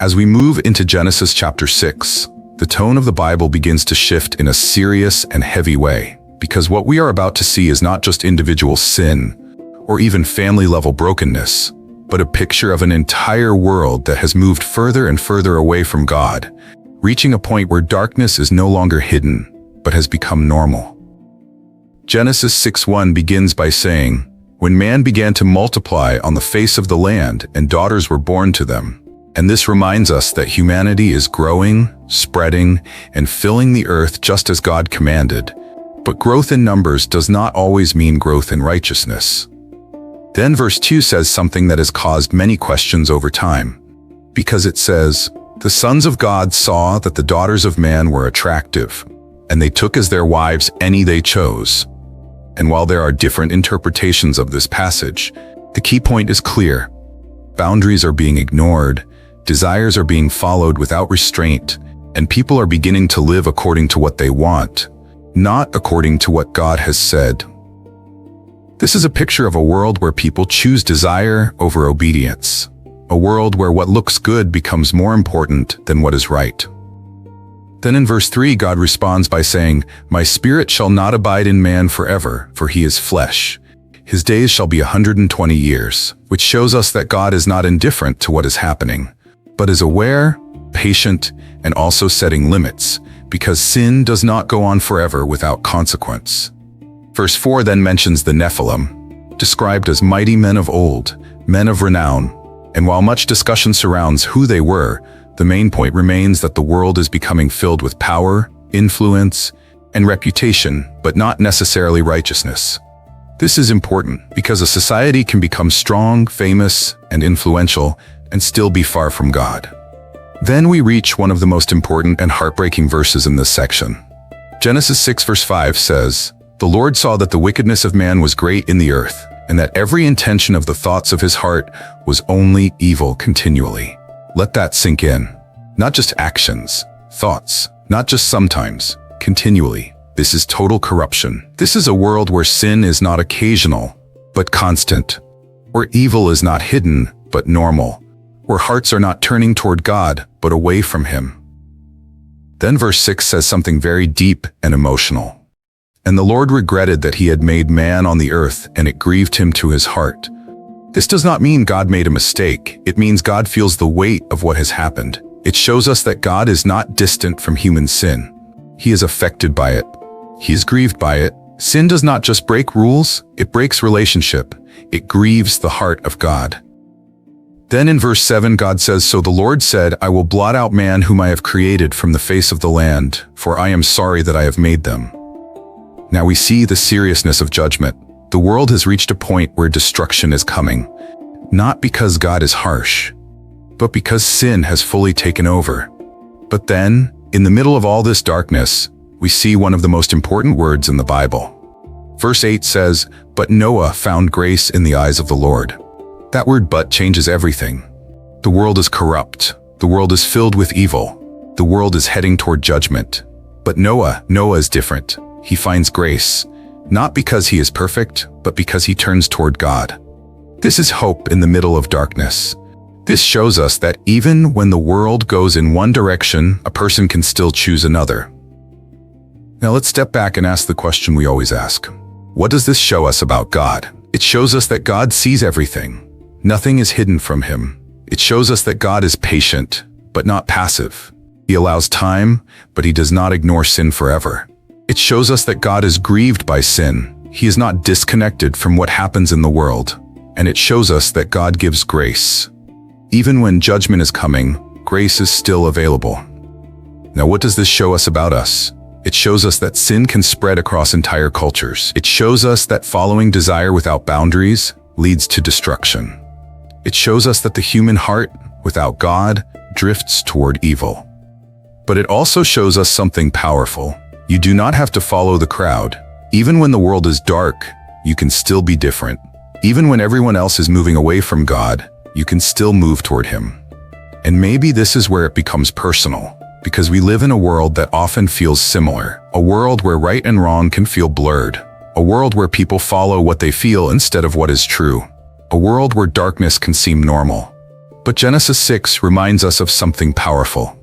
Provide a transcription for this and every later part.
As we move into Genesis chapter 6, the tone of the Bible begins to shift in a serious and heavy way, because what we are about to see is not just individual sin or even family-level brokenness, but a picture of an entire world that has moved further and further away from God, reaching a point where darkness is no longer hidden, but has become normal. Genesis 6:1 begins by saying, "When man began to multiply on the face of the land, and daughters were born to them." And this reminds us that humanity is growing, spreading, and filling the earth just as God commanded. But growth in numbers does not always mean growth in righteousness. Then verse 2 says something that has caused many questions over time, because it says, "The sons of God saw that the daughters of man were attractive, and they took as their wives any they chose." And while there are different interpretations of this passage, the key point is clear. Boundaries are being ignored, desires are being followed without restraint, and people are beginning to live according to what they want, not according to what God has said. This is a picture of a world where people choose desire over obedience, a world where what looks good becomes more important than what is right. Then in verse 3, God responds by saying, "My spirit shall not abide in man forever, for he is flesh. His days shall be 120 years, which shows us that God is not indifferent to what is happening, but is aware, patient, and also setting limits, because sin does not go on forever without consequence. Verse 4 then mentions the Nephilim, described as mighty men of old, men of renown, and while much discussion surrounds who they were, the main point remains that the world is becoming filled with power, influence, and reputation, but not necessarily righteousness. This is important because a society can become strong, famous, and influential, and still be far from God. Then we reach one of the most important and heartbreaking verses in this section. Genesis 6 verse 5 says, "The Lord saw that the wickedness of man was great in the earth, and that every intention of the thoughts of his heart was only evil continually." Let that sink in. Not just actions, thoughts, not just sometimes, continually. This is total corruption. This is a world where sin is not occasional, but constant, where evil is not hidden, but normal, where hearts are not turning toward God, but away from Him. Then verse 6 says something very deep and emotional. "And the Lord regretted that He had made man on the earth, and it grieved Him to His heart." This does not mean God made a mistake. It means God feels the weight of what has happened. It shows us that God is not distant from human sin. He is affected by it. He is grieved by it. Sin does not just break rules, it breaks relationship. It grieves the heart of God. Then in verse 7, God says, "So the Lord said, I will blot out man whom I have created from the face of the land, for I am sorry that I have made them." Now we see the seriousness of judgment. The world has reached a point where destruction is coming, not because God is harsh, but because sin has fully taken over. But then, in the middle of all this darkness, we see one of the most important words in the Bible. Verse 8 says, "But Noah found grace in the eyes of the Lord." That word "but" changes everything. The world is corrupt. The world is filled with evil. The world is heading toward judgment. But Noah is different. He finds grace, not because he is perfect, but because he turns toward God. This is hope in the middle of darkness. This shows us that even when the world goes in one direction, a person can still choose another. Now let's step back and ask the question we always ask. What does this show us about God? It shows us that God sees everything. Nothing is hidden from Him. It shows us that God is patient, but not passive. He allows time, but He does not ignore sin forever. It shows us that God is grieved by sin. He is not disconnected from what happens in the world. And it shows us that God gives grace. Even when judgment is coming, grace is still available. Now what does this show us about us? It shows us that sin can spread across entire cultures. It shows us that following desire without boundaries leads to destruction. It shows us that the human heart, without God, drifts toward evil. But it also shows us something powerful. You do not have to follow the crowd. Even when the world is dark, you can still be different. Even when everyone else is moving away from God, you can still move toward Him. And maybe this is where it becomes personal, because we live in a world that often feels similar, a world where right and wrong can feel blurred, a world where people follow what they feel instead of what is true, a world where darkness can seem normal. But Genesis 6 reminds us of something powerful.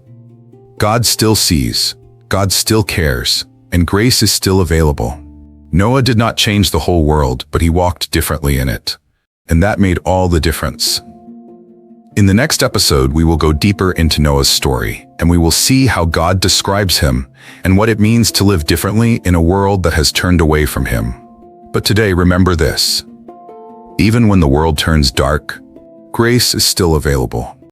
God still sees, God still cares, and grace is still available. Noah did not change the whole world, but he walked differently in it. And that made all the difference. In the next episode, we will go deeper into Noah's story, and we will see how God describes him and what it means to live differently in a world that has turned away from him. But today, remember this. Even when the world turns dark, grace is still available.